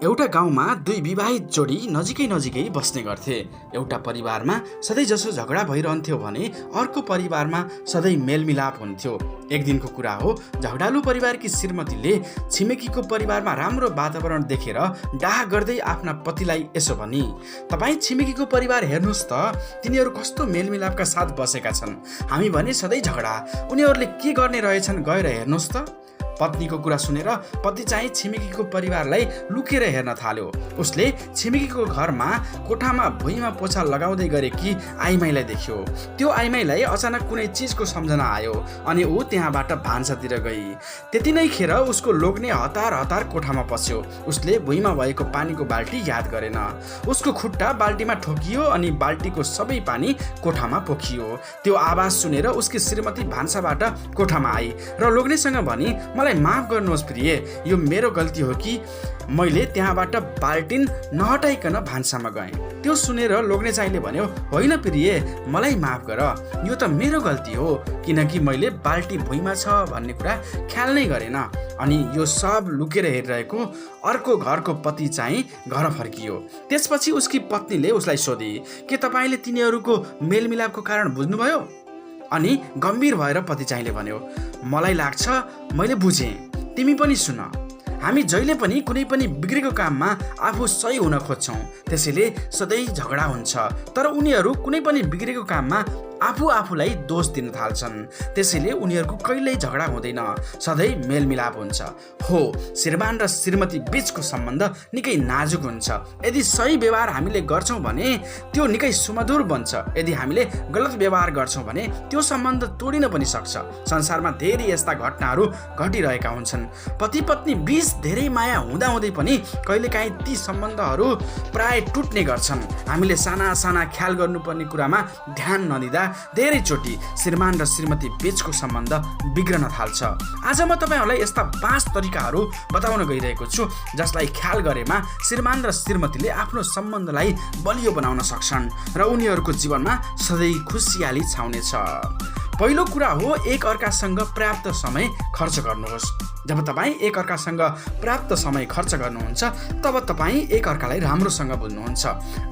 एउटा गाउँमा दुई विवाहित जोडी नजिकै नजिकै बस्ने गर्थे। एउटा परिवारमा सधैँ जसो झगडा भइरहन्थ्यो भने अर्को परिवारमा सधैँ मेलमिलाप हुन्थ्यो। एक दिनको कुरा हो, झगडालु परिवारकी श्रीमतीले छिमेकीको परिवारमा राम्रो वातावरण देखेर डाहा गर्दै आफ्ना पतिलाई यसो भनी, तपाईँ छिमेकीको परिवार हेर्नुहोस् त, तिनीहरू कस्तो मेलमिलापका साथ बसेका छन्। हामी भने सधैँ झगडा, उनीहरूले के गर्ने रहेछन् गएर हेर्नुहोस् त। पत्नीको कुरा सुनेर पति चाहिँ छिमेकीको परिवारलाई लुकेर हेर्न थाल्यो। उसले छिमेकीको घरमा कोठामा भुइँमा पोछा लगाउँदै गरेकी आइमाईलाई देख्यो। त्यो आइमाईलाई अचानक कुनै चिजको सम्झना आयो अनि ऊ त्यहाँबाट भान्सातिर गई। त्यति नै खेर उसको लोग्ने हतार हतार कोठामा पस्यो। उसले भुइँमा भएको पानीको बाल्टी याद गरेन। उसको खुट्टा बाल्टीमा ठोकियो अनि बाल्टीको सबै पानी कोठामा पोखियो। त्यो आवाज सुनेर उसकी श्रीमती भान्साबाट कोठामा आई र लोग्नेसँग भनी, मलाई माफ गर्नुहोस् प्रिय, यो मेरो गल्ती हो कि मैले त्यहाँबाट बाल्टिन नहटाइकन भान्सामा गएँ। त्यो सुनेर लोग्ने चाहिँले भन्यो, होइन प्रिय, मलाई माफ गर, यो त मेरो गल्ती हो, किनकि मैले बाल्टी भुइँमा छ भन्ने कुरा ख्याल नै गरेन। अनि यो सब लुकेर हेरिरहेको अर्को घरको पति चाहिँ घर फर्कियो। त्यसपछि उसकी पत्नीले उसलाई सोधी, के तपाईँले तिनीहरूको मेलमिलापको कारण बुझ्नुभयो? अनि गम्भीर भएर पति चाहिँले भन्यो, मलाई लाग्छ मैले बुझेँ, तिमी पनि सुन। हामी जहिले पनि कुनै पनि बिग्रेको काममा आफू सही हुन खोज्छौँ, त्यसैले सधैँ झगडा हुन्छ। तर उनीहरू कुनै पनि बिग्रेको काममा आफूलाई दोष दिन थाल्छन्, त्यसैले उनीहरूको कहिल्यै झगडा हुँदैन, सधैँ मेलमिलाप हुन्छ। हो, श्रीमान र श्रीमती बीचको सम्बन्ध निकै नाजुक हुन्छ। यदि सही व्यवहार हामीले गर्छौँ भने त्यो निकै सुमधुर बन्छ। यदि हामीले गलत व्यवहार गर्छौँ भने त्यो सम्बन्ध तोडिन पनि सक्छ। संसारमा धेरै यस्ता घटनाहरू घटिरहेका हुन्छन्। पति पत्नी बीच धेरै माया हुँदाहुँदै पनि कहिलेकाहीँ ती सम्बन्धहरू प्राय टुट्ने गर्छन्। हामीले साना साना ख्याल गर्नुपर्ने कुरामा ध्यान नदिँदा धेरैचोटि श्रीमान र श्रीमती बीचको सम्बन्ध बिग्रन थाल्छ। आज म तपाईँहरूलाई यस्ता 5 तरिकाहरू बताउन गइरहेको छु जसलाई ख्याल गरेमा श्रीमान र श्रीमतीले आफ्नो सम्बन्धलाई बलियो बनाउन सक्छन् र उनीहरूको जीवनमा सधैँ खुसियाली छाउनेछ। पहिलो कुरा हो, एक अर्कासँग पर्याप्त समय खर्च गर्नुहोस्। जब तपाईँ एक अर्कासँग पर्याप्त समय खर्च गर्नुहुन्छ तब तपाईँ एक अर्कालाई राम्रोसँग बुझ्नुहुन्छ।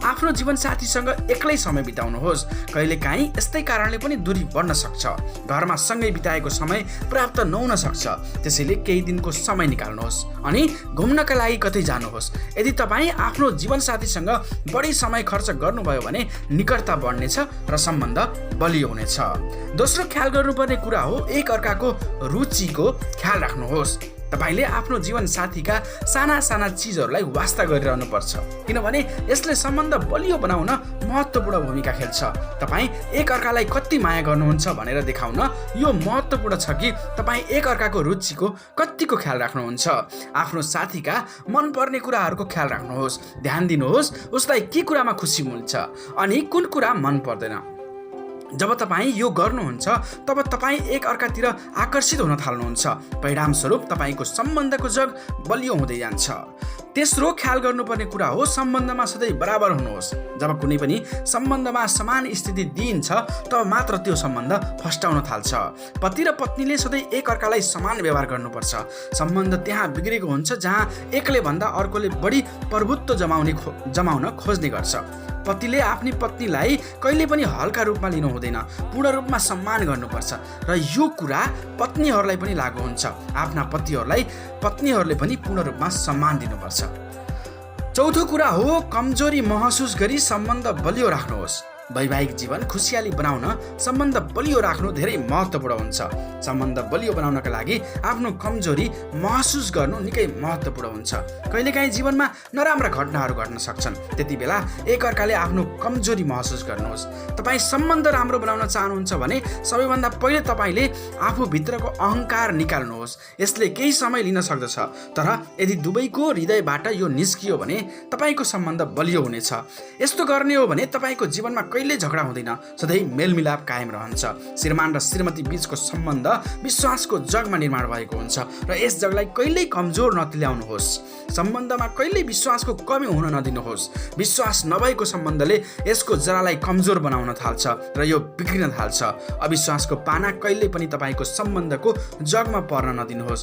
आफ्नो जीवनसाथीसँग एक्लै समय बिताउनुहोस्। कहिलेकाहीँ यस्तै कारणले पनि दूरी बढ्न सक्छ। घरमा सँगै बिताएको समय पर्याप्त नहुन सक्छ, त्यसैले केही दिनको समय निकाल्नुहोस् अनि घुम्नका लागि कतै जानुहोस्। यदि तपाईँ आफ्नो जीवनसाथीसँग बढी समय खर्च गर्नुभयो भने निकटता बढ्नेछ र सम्बन्ध बलियो हुनेछ। दोस्रो ख्याल गर्नुपर्ने कुरा हो, एक अर्काको रुचिको ख्याल राख्नुहोस्। तपाईले आफ्नो जीवन साथीका साना साना चिजहरूलाई वास्ता गरिरहनुपर्छ, किनभने यसले सम्बन्ध बलियो बनाउन महत्त्वपूर्ण भूमिका खेल्छ। तपाईँ एक अर्कालाई कति माया गर्नुहुन्छ भनेर देखाउन यो महत्त्वपूर्ण छ कि तपाईँ एक अर्काको रुचिको कतिको ख्याल राख्नुहुन्छ। आफ्नो साथीका मनपर्ने कुराहरूको ख्याल राख्नुहोस्। ध्यान दिनुहोस् उसलाई के कुरामा खुसी मिल्छ अनि कुन कुरा मन पर्दैन। जब तपाईँ यो गर्नुहुन्छ तब तपाईँ एक अर्कातिर आकर्षित हुन थाल्नुहुन्छ। परिणामस्वरूप तपाईँको सम्बन्धको जग बलियो हुँदै जान्छ। तेस्रो ख्याल गर्नुपर्ने कुरा हो, सम्बन्धमा सधैँ बराबर हुनुहोस्। जब कुनै पनि सम्बन्धमा समान स्थिति दिइन्छ तब मात्र त्यो सम्बन्ध फस्टाउन थाल्छ। पति र पत्नीले सधैँ एक अर्कालाई समान व्यवहार गर्नुपर्छ। सम्बन्ध त्यहाँ बिग्रेको हुन्छ जहाँ एकले भन्दा अर्कोले बढी प्रभुत्व जमाउन खोज्ने गर्छ। पतिले आफ्नी पत्नीलाई कहिले पनि हल्का रूपमा लिनु हुँदैन, पूर्ण रूपमा सम्मान गर्नुपर्छ र यो कुरा पत्नीहरूलाई पनि लागू हुन्छ। आफ्ना पतिहरूलाई पत्नीहरूले पनि पूर्ण रूपमा सम्मान दिनुपर्छ। चौथो कुरा हो, कमजोरी महसुस गरी सम्बन्ध बलियो राख्नुहोस्। वैवाहिक जीवन खुसियाली बनाउन सम्बन्ध बलियो राख्नु धेरै महत्त्वपूर्ण हुन्छ। सम्बन्ध बलियो बनाउनका लागि आफ्नो कमजोरी महसुस गर्नु निकै महत्त्वपूर्ण हुन्छ। कहिलेकाहीँ जीवनमा नराम्रा घटनाहरू घट्न सक्छन्, त्यति बेला एक अर्काले आफ्नो कमजोरी महसुस गर्नुहोस्। तपाईँ सम्बन्ध राम्रो बनाउन चाहनुहुन्छ भने सबैभन्दा पहिले तपाईँले आफूभित्रको अहङ्कार निकाल्नुहोस्। यसले केही समय लिन सक्दछ, तर यदि दुवैको हृदयबाट यो निस्कियो भने तपाईँको सम्बन्ध बलियो हुनेछ। यस्तो गर्ने हो भने तपाईँको जीवनमा कहिल्यै झगडा हुँदैन, सधैँ मेलमिलाप कायम रहन्छ। श्रीमान र श्रीमती बीचको सम्बन्ध विश्वासको जगमा निर्माण भएको हुन्छ र यस जगलाई कहिल्यै कमजोर नतुल्याउनुहोस्। सम्बन्धमा कहिल्यै विश्वासको कमी हुन नदिनुहोस्। विश्वास नभएको सम्बन्धले यसको जरालाई कमजोर बनाउन थाल्छ र यो बिग्रिन थाल्छ। अविश्वासको पाना कहिल्यै पनि तपाईँको सम्बन्धको जगमा पर्न नदिनुहोस्।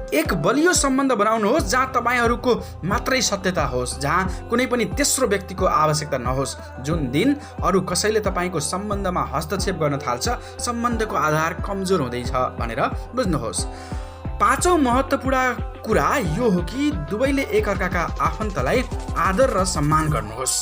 एक बलियो सम्बन्ध बनाउनुहोस् जहाँ तपाईँहरूको मात्रै सत्यता होस्, जहाँ कुनै पनि तेस्रो व्यक्तिको आवश्यकता नहोस्। जुन दिन अरू कसैले तपाईँको सम्बन्धमा हस्तक्षेप गर्न थाल्छ, सम्बन्धको आधार कमजोर हुँदैछ भनेर बुझ्नुहोस्। पाँचौं महत्त्वपूर्ण कुरा यो हो कि दुवैले एकअर्काका आफन्तलाई आदर र सम्मान गर्नुहोस्।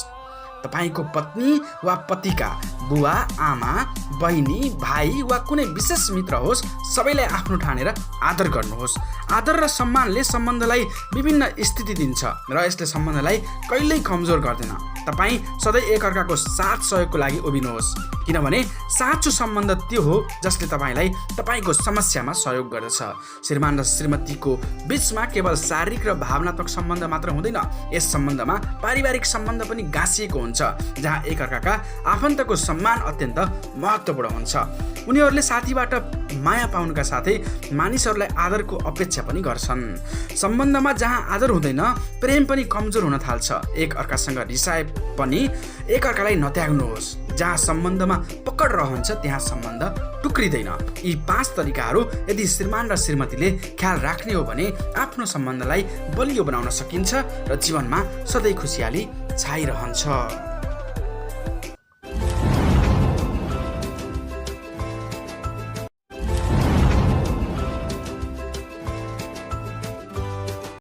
तपाईँको पत्नी वा पतिका बुवा, आमा, बहिनी, भाइ वा कुनै विशेष मित्र होस्, सबैलाई आफ्नो ठानेर आदर गर्नुहोस्। आदर र सम्मानले सम्बन्धलाई विभिन्न स्थिति दिन्छ र यसले सम्बन्धलाई कहिल्यै कमजोर गर्दैन। तपाईँ सधैँ एकअर्काको साथ सहयोगको लागि उभिनुहोस्, किनभने साँचो सम्बन्ध त्यो हो जसले तपाईँलाई तपाईँको समस्यामा सहयोग गर्दछ। श्रीमान र श्रीमतीको बिचमा केवल शारीरिक र भावनात्मक सम्बन्ध मात्र हुँदैन, यस सम्बन्धमा पारिवारिक सम्बन्ध पनि गाँसिएको हुन्छ, जहाँ एकअर्काका आफन्तको सम्मान अत्यन्त महत्त्वपूर्ण हुन्छ। उनीहरूले साथीबाट माया पाउनुका साथै मानिसहरूलाई आदरको अपेक्षा पनि गर्छन्। सम्बन्धमा जहाँ आदर हुँदैन, प्रेम पनि कमजोर हुन थाल्छ। एकअर्कासँग रिसाए पनि एकअर्कालाई नत्याग्नुहोस्। जहाँ सम्बन्धमा पकड रहन्छ त्यहाँ सम्बन्ध टुक्रिँदैन। यी 5 तरिकाहरू यदि श्रीमान र श्रीमतीले ख्याल राख्ने हो भने आफ्नो सम्बन्धलाई बलियो बनाउन सकिन्छ र जीवनमा सधैँ खुसियाली छाइरहन्छ।